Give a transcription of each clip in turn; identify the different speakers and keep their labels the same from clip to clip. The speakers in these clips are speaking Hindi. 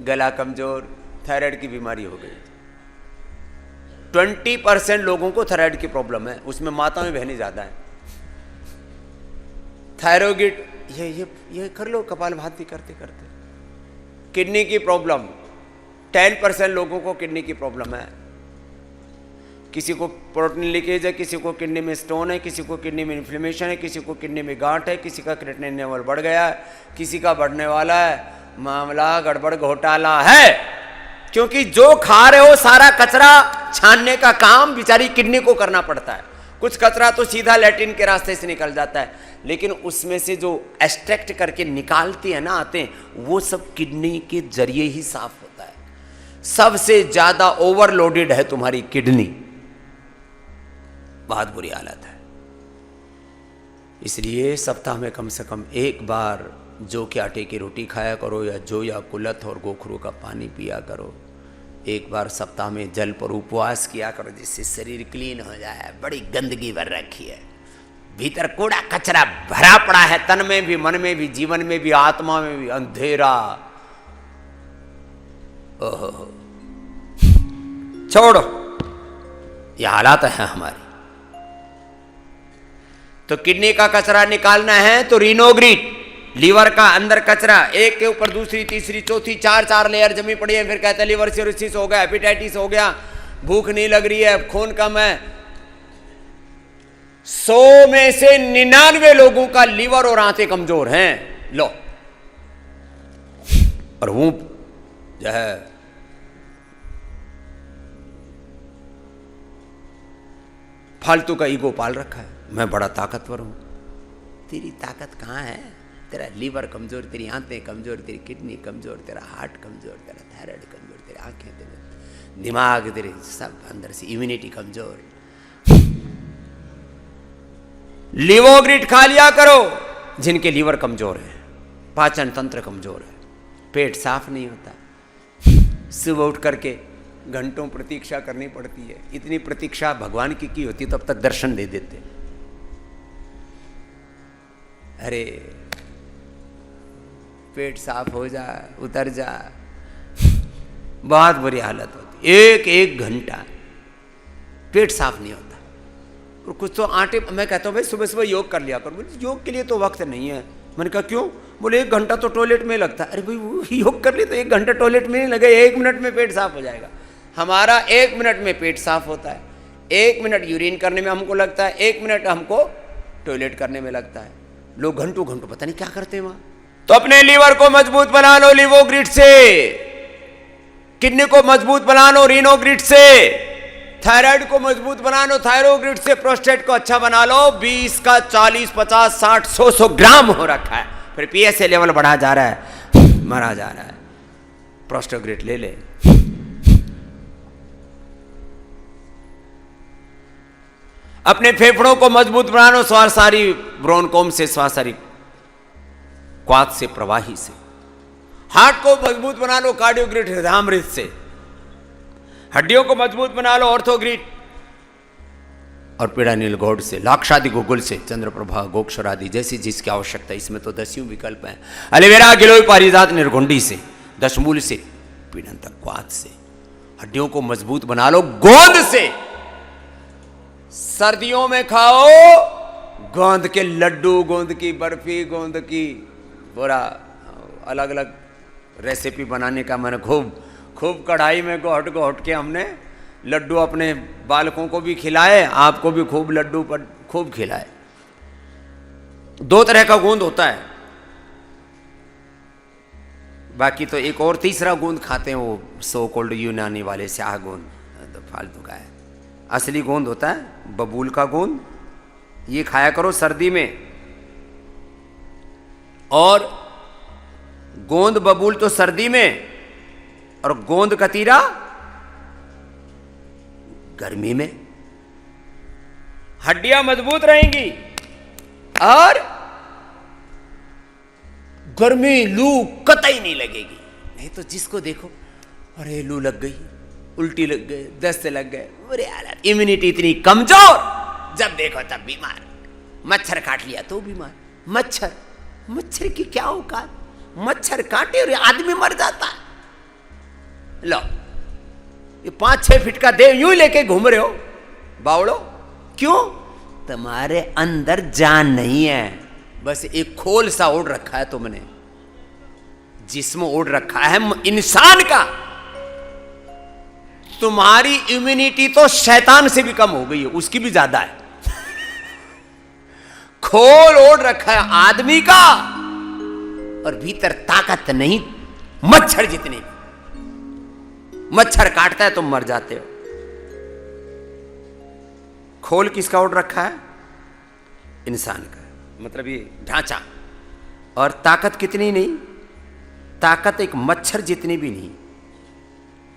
Speaker 1: गला कमजोर, थायराइड की बीमारी हो गई। 20% लोगों को थायराइड की प्रॉब्लम है, उसमें माताएं बहनें ज्यादा है। थायरोइड ये कर लो कपालभाति करते करते। किडनी की प्रॉब्लम, 10% लोगों को किडनी की प्रॉब्लम है। किसी को प्रोटीन लीकेज है, किसी को किडनी में स्टोन है, किसी को किडनी में इन्फ्लेमेशन है, किसी को किडनी में गांठ है, किसी का क्रिएटिनिन लेवल बढ़ गया है, किसी का बढ़ने वाला है। मामला गड़बड़ घोटाला है, क्योंकि जो खा रहे हो सारा कचरा छानने का काम बेचारी किडनी को करना पड़ता है। कुछ कचरा तो सीधा लैट्रिन के रास्ते से निकल जाता है, लेकिन उसमें से जो एक्सट्रैक्ट करके निकालते हैं ना आते हैं, वो सब किडनी के जरिए ही साफ होता है। सबसे ज्यादा ओवरलोडेड है तुम्हारी किडनी, बहुत बुरी हालत है। इसलिए सप्ताह में कम से कम एक बार जौ के आटे की रोटी खाया करो, या जौ या कुलथ और गोखरू का पानी पिया करो। एक बार सप्ताह में जल पर उपवास किया करो, जिससे शरीर क्लीन हो जाए। बड़ी गंदगी भर रखी है, भीतर कूड़ा कचरा भरा पड़ा है, तन में भी, मन में भी, जीवन में भी, आत्मा में भी अंधेरा। ओहो, छोड़ो, ये हालात है हमारी। तो किडनी का कचरा निकालना है तो रिनोग्रीट, लीवर का अंदर कचरा एक के ऊपर दूसरी, तीसरी, चौथी, चार लेयर जमी पड़ी है। फिर कहते हैं लीवर सिरोसिस हो गया, हेपेटाइटिस हो गया, भूख नहीं लग रही है, खून कम है। 100 में से 99 लोगों का लीवर और आंतें कमजोर हैं। लो, और वो जो है फालतू का ईगो पाल रखा है, मैं बड़ा ताकतवर हूं। तेरी ताकत कहां है? तेरा लीवर कमजोर, तेरी आंतें कमजोर, तेरी किडनी कमजोर, तेरा हार्ट कमजोर, तेरा थायराइड कमजोर, तेरी आंखें, तेरे दिमाग, तेरे सब अंदर से इम्यूनिटी कमजोर। लिवोग्रिड खा लिया करो जिनके लीवर कमजोर है, पाचन तंत्र कमजोर है, पेट साफ नहीं होता। सुबह उठ करके घंटों प्रतीक्षा करनी पड़ती है। इतनी प्रतीक्षा भगवान की होती तब तक दर्शन दे देते। अरे पेट साफ हो जा, उतर जा, बहुत बुरी हालत होती। एक घंटा पेट साफ नहीं होता। और कुछ तो आटे, मैं कहता हूँ भाई सुबह सुबह योग कर लिया करो। योग के लिए तो वक्त नहीं है। मैंने कहा क्यों? बोले 1 घंटा तो टॉयलेट में लगता है। अरे भाई वो योग कर लिए तो 1 घंटा टॉयलेट में नहीं लगे, 1 मिनट में पेट साफ हो जाएगा। हमारा 1 मिनट में पेट साफ होता है, 1 मिनट यूरिन करने में हमको लगता है, 1 मिनट हमको टॉयलेट करने में लगता है। लोग घंटों घंटों पता नहीं क्या करते हैं वहां। तो अपने लीवर को मजबूत बना लो लिवोग्रिड से, किडनी को मजबूत बना लो रिनोग्रिड से, थायराइड को मजबूत बना लो थायरोग्रिड से, प्रोस्टेट को अच्छा बना लो। 20 का 40, 50, 60, 100 ग्राम हो रखा है, फिर पीएसए लेवल बढ़ा जा रहा है, मरा जा रहा है। प्रोस्टोग्रिड ले ले। अपने फेफड़ों को मजबूत बना लो श्वासारी ब्रोनकोम से, श्वासारी क्वाथ से, प्रवाही से। हार्ट को मजबूत बना लो कार्डियोग्रिड हृदयामृत से। हड्डियों को मजबूत बना लो ऑर्थोग्रिड और पीड़ानील गौड़ से, लाक्षादि गुगुल से, चंद्रप्रभा, गोक्षर आदि जैसी जिसकी आवश्यकता। इसमें तो 10 विकल्प हैं। एलोवेरा, गिलोय, पारिजात, निर्घुंडी से, दशमूल से, पीड़न तक क्वाथ से। हड्डियों को मजबूत बना लो गोंद से। सर्दियों में खाओ गोंद के लड्डू, गोंद की बर्फी, गोंद की पूरा अलग अलग रेसिपी बनाने का मैंने खूब कढ़ाई में घोट के हमने लड्डू अपने बालकों को भी खिलाए, आपको भी खूब लड्डू पर खूब खिलाए। 2 तरह का गोंद होता है, बाकी तो एक और तीसरा गोंद खाते हैं, वो सो कोल्ड यूनानी वाले स्याह गोंद, तो फालतू का है। असली गोंद होता है बबूल का गोंद, ये खाया करो सर्दी में। और गोंद बबूल तो सर्दी में, और गोंद कतीरा गर्मी में। हड्डियां मजबूत रहेंगी और गर्मी लू कतई नहीं लगेगी। नहीं तो जिसको देखो, अरे लू लग गई, उल्टी लग गए, दस्त लग गए, बुरे हालत, इम्यूनिटी इतनी कमजोर, जब देखो तब बीमार। मच्छर काट लिया तो बीमार। मच्छर की क्या औकात? मच्छर काटे और आदमी मर जाता है। ये 5-6 फीट का देह यूं लेके घूम रहे हो बावड़ो, क्यों? तुम्हारे अंदर जान नहीं है, बस एक खोल सा ओढ़ रखा है तुमने, जिस्म ओढ़ रखा है इंसान का। तुम्हारी इम्यूनिटी तो शैतान से भी कम हो गई है, उसकी भी ज्यादा है। खोल ओढ़ रखा है आदमी का, और भीतर ताकत नहीं, मच्छर जितनी। मच्छर काटता है तुम मर जाते हो। खोल किसका ओढ़ रखा है? इंसान का, मतलब ये ढांचा। और ताकत कितनी नहीं, ताकत एक मच्छर जितनी भी नहीं।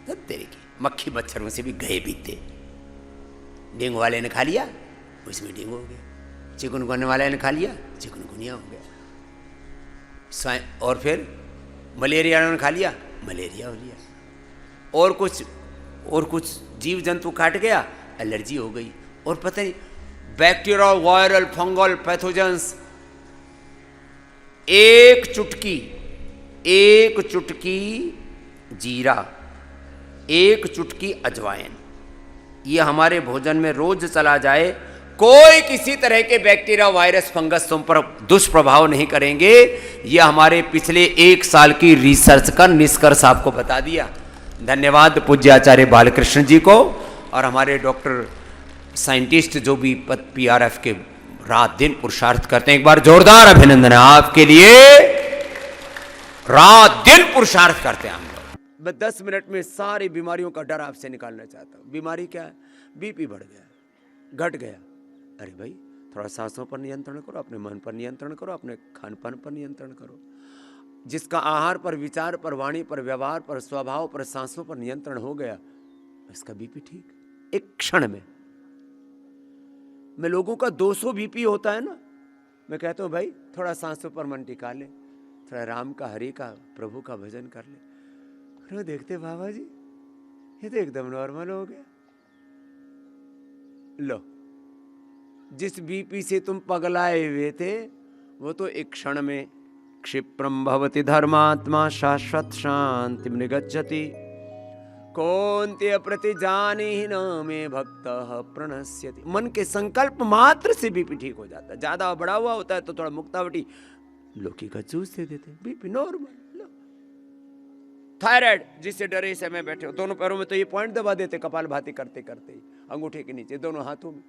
Speaker 1: तब तेरे की मक्खी मच्छरों से भी गए बीते। डेंगू वाले ने खा लिया, उसमें डेंगू हो गया। चिकनगुनिया वाले ने खा लिया, चिकनगुनिया हो गया। और फिर मलेरिया ने खा लिया, मलेरिया हो लिया। और कुछ जीव जंतु काट गया, एलर्जी हो गई। और पता नहीं बैक्टीरिया, वायरल, फंगल पैथोजेंस। एक चुटकी जीरा, एक चुटकी अजवाइन, ये हमारे भोजन में रोज चला जाए, कोई किसी तरह के बैक्टीरिया, वायरस, फंगस तुम पर दुष्प्रभाव नहीं करेंगे। ये हमारे पिछले 1 साल की रिसर्च का निष्कर्ष आपको बता दिया। धन्यवाद पूज्य आचार्य बालकृष्ण जी को, और हमारे डॉक्टर साइंटिस्ट जो भी PRF के रात दिन पुरुषार्थ करते हैं। एक बार जोरदार अभिनंदन है आपके लिए। रात दिन पुरुषार्थ करते हैं हम लोग। मैं 10 मिनट में सारी बीमारियों का डर आपसे निकालना चाहता हूं। बीमारी क्या है? BP बढ़ गया, घट गया। अरे भाई, थोड़ा सांसों पर नियंत्रण करो, अपने मन पर नियंत्रण करो, अपने खान पान पर नियंत्रण करो। जिसका आहार पर, विचार पर, वाणी पर, व्यवहार पर, स्वभाव पर, सांसों पर नियंत्रण हो गया, इसका BP ठीक, एक क्षण में। मैं लोगों का 200 BP होता है ना, मैं कहता हूँ भाई थोड़ा सांसों पर मन टिका ले, थोड़ा राम का, हरि का, प्रभु का भजन कर ले। अरे देखते बाबा जी, ये तो एकदम नॉर्मल हो गया। लो, जिस BP से तुम पगलाए हुए थे, वो तो एक क्षण में क्षिप्रम भवति धर्मात्मा शाश्वत शांति निगच्छति। कौन्तेय प्रतिजानी न मे भक्तः प्रणश्यति। मन के संकल्प मात्र से BP ठीक हो जाता है। ज्यादा बड़ा हुआ होता है तो थोड़ा मुक्तावटी लौकी का जूस दे देते, BP नॉर्मल। थायराइड, जिससे डरे समय बैठे हो, दोनों पैरों में तो ये पॉइंट दबा देते कपालभाति करते करते ही, अंगूठे के नीचे, दोनों हाथों में।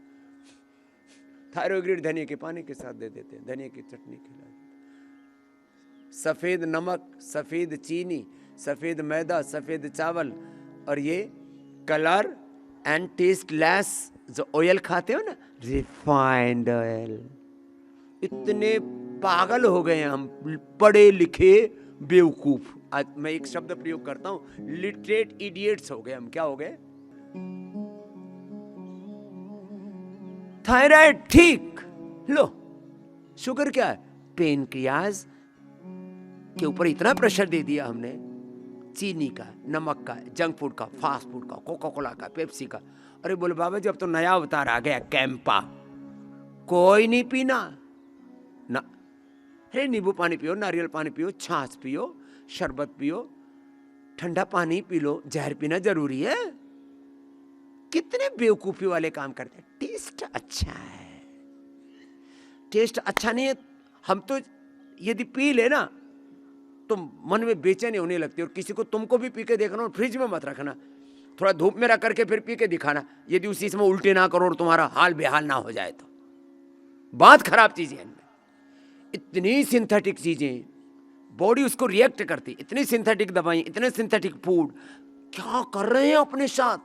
Speaker 1: थायरोग्रिड धनिया के पानी के साथ दे देते हैं, धनिया की चटनी खिला देते। सफेद नमक, सफेद चीनी, सफेद मैदा, सफेद चावल, और ये कलर एंड टेस्ट लेस जो ऑयल खाते हो ना, रिफाइंड ऑयल। इतने पागल हो गए हैं हम, पढ़े लिखे बेवकूफ। आज मैं एक शब्द प्रयोग करता हूं, लिटरेट इडियट्स हो गए हम। क्या हो गए? थायराइड ठीक, लो। शुगर क्या है? पेनक्रियाज के ऊपर इतना प्रेशर दे दिया हमने, चीनी का, नमक का, जंक फूड का, फास्ट फूड का, कोका कोला का, पेप्सी का। अरे बोले बाबा जी अब तो नया अवतार आ गया, कैंपा। कोई नहीं पीना ना। अरे नींबू पानी पियो, नारियल पानी पियो, छाछ पियो, शरबत पियो, ठंडा पानी पी लो। जहर पीना जरूरी है? कितने बेवकूफी वाले काम करते हैं। टेस्ट अच्छा है, टेस्ट अच्छा नहीं है। हम तो यदि पी लेना तो मन में बेचैनी होने लगती है। और किसी को, तुमको भी पी के देखना, और फ्रिज में मत रखना, थोड़ा धूप में रख करके फिर पी के दिखाना। यदि उसी समय उल्टे ना करो और तुम्हारा हाल बेहाल ना हो जाए तो। बहुत खराब चीजें हैं, इतनी सिंथेटिक चीजें, बॉडी उसको रिएक्ट करती, इतनी सिंथेटिक दवाई, इतने सिंथेटिक फूड। क्या कर रहे हैं अपने साथ,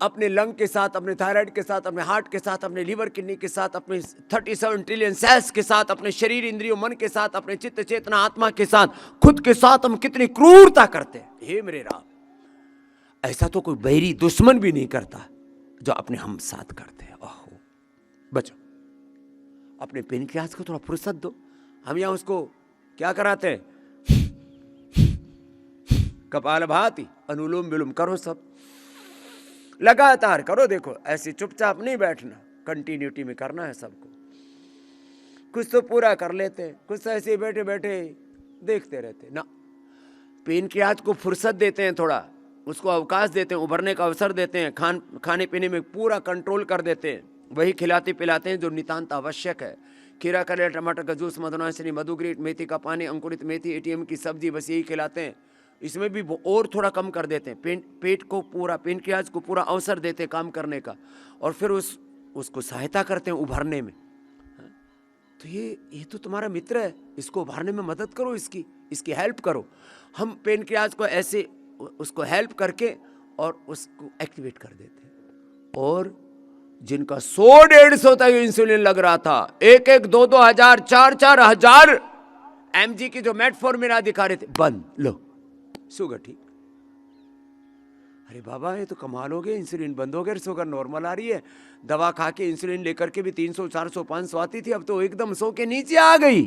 Speaker 1: अपने लंग के साथ, अपने थायराइड के साथ, अपने हार्ट के साथ, अपने लीवर किडनी के साथ, अपने 37 ट्रिलियन सेल्स के साथ, अपने शरीर, इंद्रियों, मन के साथ, अपने चित्त चेतना आत्मा के साथ, खुद के साथ हम कितनी क्रूरता करते हैं। हे मेरे राम, ऐसा तो कोई बैरी दुश्मन भी नहीं करता जो अपने हम साथ करते हैं। ओहो, बचो, अपने पेनक्रियाज को थोड़ा फुर्सत दो। हम यहां उसको क्या कराते हैं? कपालभाति, अनुलोम विलोम करो, सब लगातार करो। देखो, ऐसे चुपचाप नहीं बैठना, कंटिन्यूटी में करना है सबको। कुछ तो पूरा कर लेते हैं, कुछ तो ऐसे बैठे बैठे देखते रहते ना। पेनक्रियाज को फुर्सत देते हैं थोड़ा, उसको अवकाश देते हैं, उभरने का अवसर देते हैं, खाने पीने में पूरा कंट्रोल कर देते हैं, वही खिलाते पिलाते हैं जो नितांत आवश्यक है। खीरा करेला टमाटर का जूस, मधुनाशनी, मधुग्रीट, मेथी का पानी, अंकुरित मेथी, एटीएम की सब्जी, बस यही खिलाते हैं। इसमें भी और थोड़ा कम कर देते हैं, पेट को पूरा, पेनक्रियाज को पूरा अवसर देते हैं काम करने का, और फिर उसको सहायता करते हैं उभरने में। तो ये तो तुम्हारा मित्र है, इसको उभारने में मदद करो, इसकी हेल्प करो। हम पेनक्रियाज को ऐसे उसको हेल्प करके और उसको एक्टिवेट कर देते हैं। और जिनका 100-150 तक इंसुलिन लग रहा था, 1-1, 2-2 हजार, 4-4 हजार mg की जो मेटफॉर्मिन दिखा रहे थे, बंद, लो शुगर ठीक। अरे बाबा ये तो कमाल हो गया, इंसुलिन बंद हो गया, शुगर नॉर्मल आ रही है। दवा खा के इंसुलिन लेकर के भी 300, 400, 500 आती थी, अब तो एकदम 100 के नीचे आ गई।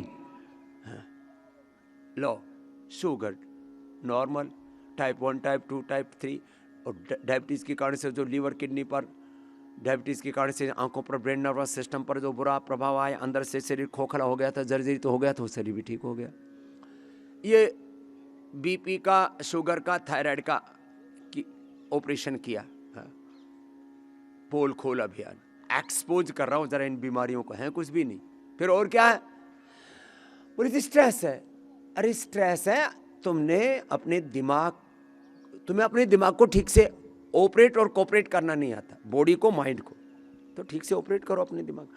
Speaker 1: Low sugar normal, type 1, type 2, type 3, और डायबिटीज़ के कारण से जो लीवर किडनी पर, डायबिटीज़ के कारण से आंखों पर, ब्रेन नर्वस सिस्टम पर जो बुरा प्रभाव आया, अंदर से शरीर खोखला हो गया था, जर्जरी तो हो गया था, वो शरीर भी ठीक हो गया। ये बीपी का, शुगर का, थायराइड का ऑपरेशन किया, पोल खोल अभियान, एक्सपोज कर रहा हूं जरा इन बीमारियों को, है कुछ भी नहीं। फिर और क्या है? बोले स्ट्रेस है। अरे स्ट्रेस है, तुम्हें अपने दिमाग को ठीक से ऑपरेट और कोऑपरेट करना नहीं आता, बॉडी को, माइंड को। तो ठीक से ऑपरेट करो अपने दिमाग।